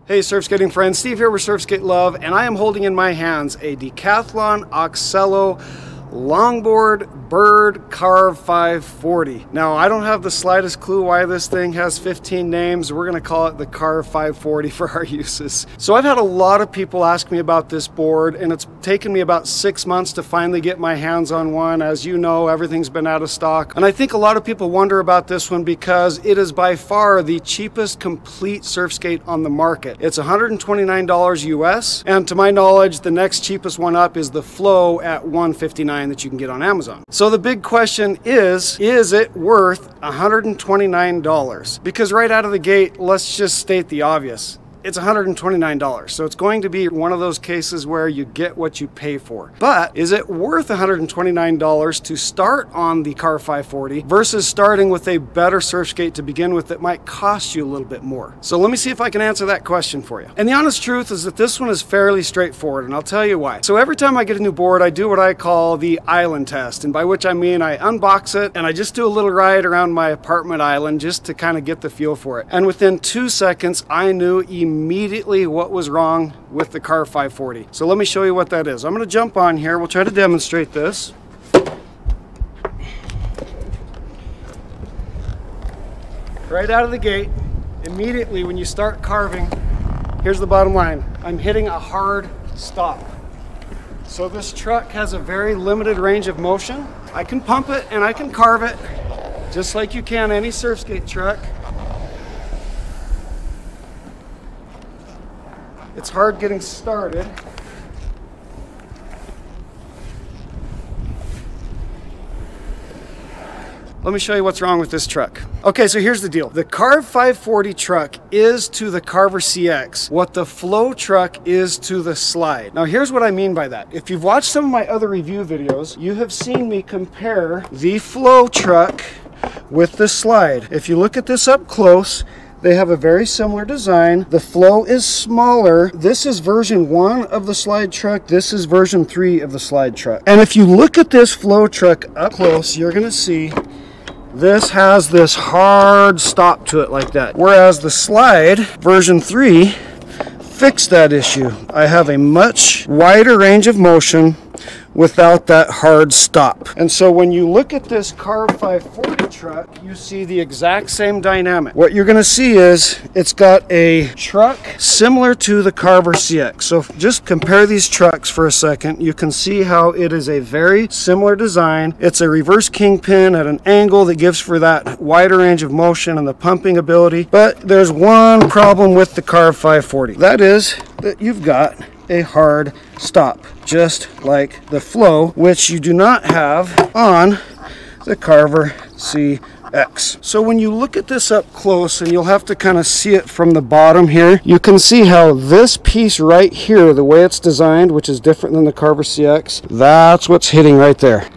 Hey surf skating friends, Steve here with Surf Skate Love, and I am holding in my hands a Decathlon Oxelo longboard bird Carve 540. Now I don't have the slightest clue why this thing has 15 names. We're gonna call it the Carve 540 for our uses. So I've had a lot of people ask me about this board, and it's taken me about 6 months to finally get my hands on one. As you know, everything's been out of stock, and I think a lot of people wonder about this one because it is by far the cheapest complete surf skate on the market. It's $129 US, and to my knowledge the next cheapest one up is the Flow at $159 that you can get on Amazon. So the big question is it worth $129? Because right out of the gate, let's just state the obvious. It's $129, so it's going to be one of those cases where you get what you pay for. But is it worth $129 to start on the Carve 540 versus starting with a better surf skate to begin with that might cost you a little bit more? So let me see if I can answer that question for you. And the honest truth is that this one is fairly straightforward, and I'll tell you why. So every time I get a new board, I do what I call the island test, and by which I mean I unbox it and I just do a little ride around my apartment island just to kind of get the feel for it. And within 2 seconds, I knew immediately what was wrong with the Carve 540. So let me show you what that is. I'm going to jump on here. We'll try to demonstrate this. Right out of the gate, immediately when you start carving, here's the bottom line. I'm hitting a hard stop. So this truck has a very limited range of motion. I can pump it and I can carve it just like you can any surf skate truck. It's hard getting started. Let me show you what's wrong with this truck. Okay, so here's the deal. The Carve 540 truck is to the Carver CX what the Flow truck is to the Slide. Now here's what I mean by that. If you've watched some of my other review videos, you have seen me compare the Flow truck with the Slide. If you look at this up close, they have a very similar design. The Flow is smaller. This is version 1 of the Slide truck. This is version 3 of the Slide truck. And if you look at this Flow truck up close, you're gonna see this has this hard stop to it like that. Whereas the Slide version 3 fixed that issue. I have a much wider range of motion without that hard stop. And so when you look at this Carve 540 truck, you see the exact same dynamic. What you're gonna see is it's got a truck similar to the Carver CX. So just compare these trucks for a second. You can see how it is a very similar design. It's a reverse kingpin at an angle that gives for that wider range of motion and the pumping ability. But there's one problem with the Carve 540. That is that you've got a hard stop, just like the Flow, which you do not have on the Carver CX. So when you look at this up close, and you'll have to kind of see it from the bottom here, you can see how this piece right here, the way it's designed, which is different than the Carver CX, that's what's hitting right there.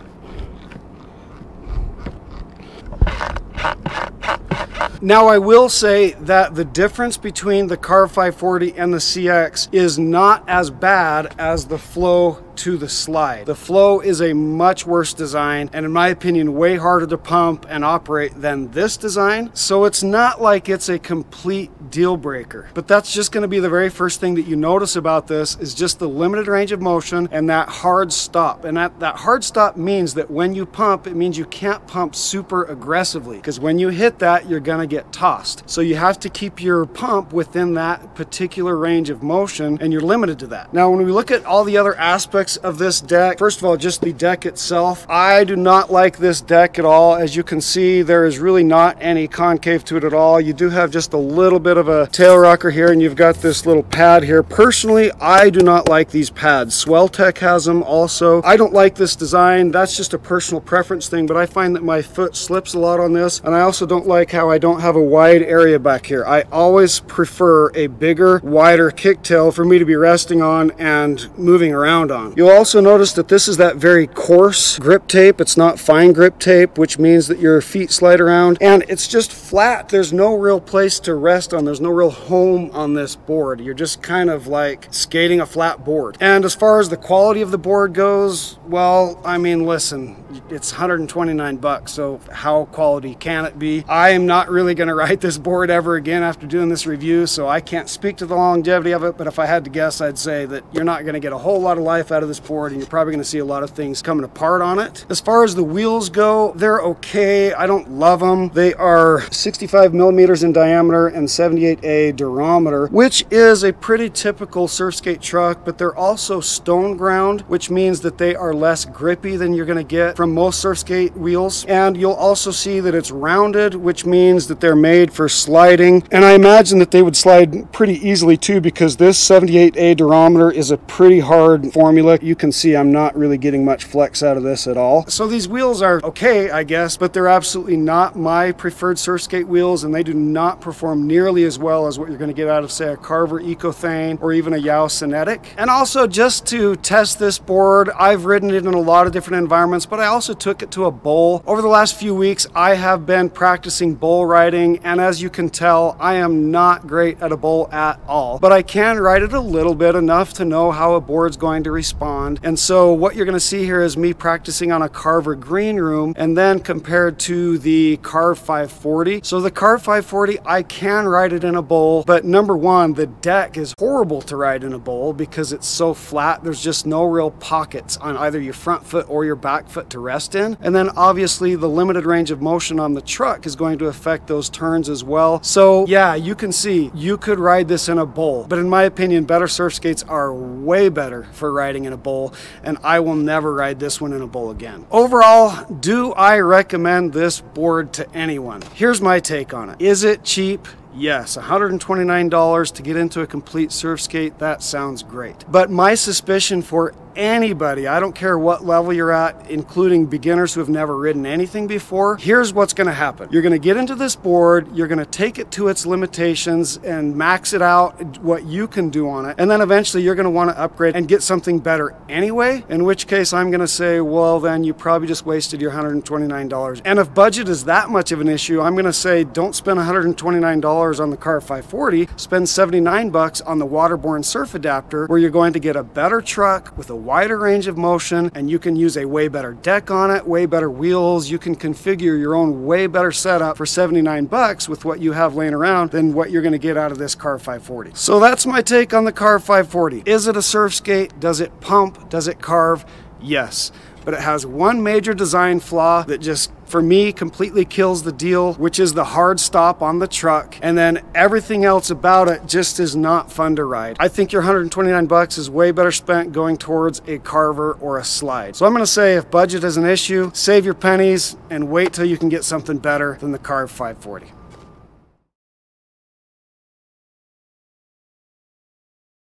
Now I will say that the difference between the Carve 540 and the CX is not as bad as the Flow to the Slide. The Flow is a much worse design, and in my opinion way harder to pump and operate than this design. So it's not like it's a complete deal breaker, but that's just going to be the very first thing that you notice about this is just the limited range of motion and that hard stop. And that hard stop means that when you pump, it means you can't pump super aggressively, because when you hit that, you're going to get tossed. So you have to keep your pump within that particular range of motion, and you're limited to that. Now when we look at all the other aspects of this deck, first of all, just the deck itself, I do not like this deck at all. As you can see, there is really not any concave to it at all. You do have just a little bit of a tail rocker here, and you've got this little pad here. Personally, I do not like these pads. Swell-Tech has them also. I don't like this design. That's just a personal preference thing, but I find that my foot slips a lot on this, and I also don't like how I don't have a wide area back here. I always prefer a bigger, wider kicktail for me to be resting on and moving around on. on. You'll also notice that this is that very coarse grip tape. It's not fine grip tape, which means that your feet slide around, and it's just flat. There's no real place to rest on. There's no real home on this board. You're just kind of like skating a flat board. And as far as the quality of the board goes, well, I mean, listen, it's 129 bucks, so how quality can it be? I am not really going to ride this board ever again after doing this review, so I can't speak to the longevity of it, but if I had to guess, I'd say that you're not going to get a whole lot of life out of this board, and you're probably going to see a lot of things coming apart on it. As far as the wheels go, they're okay. I don't love them. They are 65 millimeters in diameter and 78A durometer, which is a pretty typical surf skate truck, but they're also stone ground, which means that they are less grippy than you're going to get from most surf skate wheels. And you'll also see that it's rounded, which means that they're made for sliding. And I imagine that they would slide pretty easily too, because this 78A durometer is a pretty hard formula. You can see I'm not really getting much flex out of this at all. So these wheels are okay, I guess, but they're absolutely not my preferred surf skate wheels, and they do not perform nearly as well as what you're going to get out of, say, a Carver Ecothane or even a Yow Cinetic. And also, just to test this board, I've ridden it in a lot of different environments, but I also took it to a bowl. Over the last few weeks, I have been practicing bowl riding, and as you can tell, I am not great at a bowl at all, but I can ride it a little bit, enough to know how a board's going to respond. And so what you're going to see here is me practicing on a Carver Green Room, and then compared to the Carve 540. So the Carve 540, I can ride it in a bowl, but number one, the deck is horrible to ride in a bowl because it's so flat. There's just no real pockets on either your front foot or your back foot to rest in. And then obviously the limited range of motion on the truck is going to affect those turns as well. So yeah, you can see you could ride this in a bowl, but in my opinion, better surf skates are way better for riding in a bowl, and I will never ride this one in a bowl again. Overall, do I recommend this board to anyone? Here's my take on it. Is it cheap? Yes, $129 to get into a complete surf skate, that sounds great. But my suspicion for anybody, I don't care what level you're at, including beginners who have never ridden anything before, here's what's going to happen. You're going to get into this board, you're going to take it to its limitations and max it out, what you can do on it, and then eventually you're going to want to upgrade and get something better anyway, in which case I'm going to say, well, then you probably just wasted your $129. And if budget is that much of an issue, I'm going to say don't spend $129 on the Carve 540, spend 79 bucks on the Waterborne Surf Adapter, where you're going to get a better truck with a wider range of motion, and you can use a way better deck on it, way better wheels. You can configure your own way better setup for 79 bucks with what you have laying around than what you're going to get out of this Carve 540. So that's my take on the Carve 540. Is it a surf skate? Does it pump? Does it carve? Yes. But it has one major design flaw that just, for me, completely kills the deal, which is the hard stop on the truck. And then everything else about it just is not fun to ride. I think your 129 bucks is way better spent going towards a Carver or a Slide. So I'm going to say, if budget is an issue, save your pennies and wait till you can get something better than the Carve 540.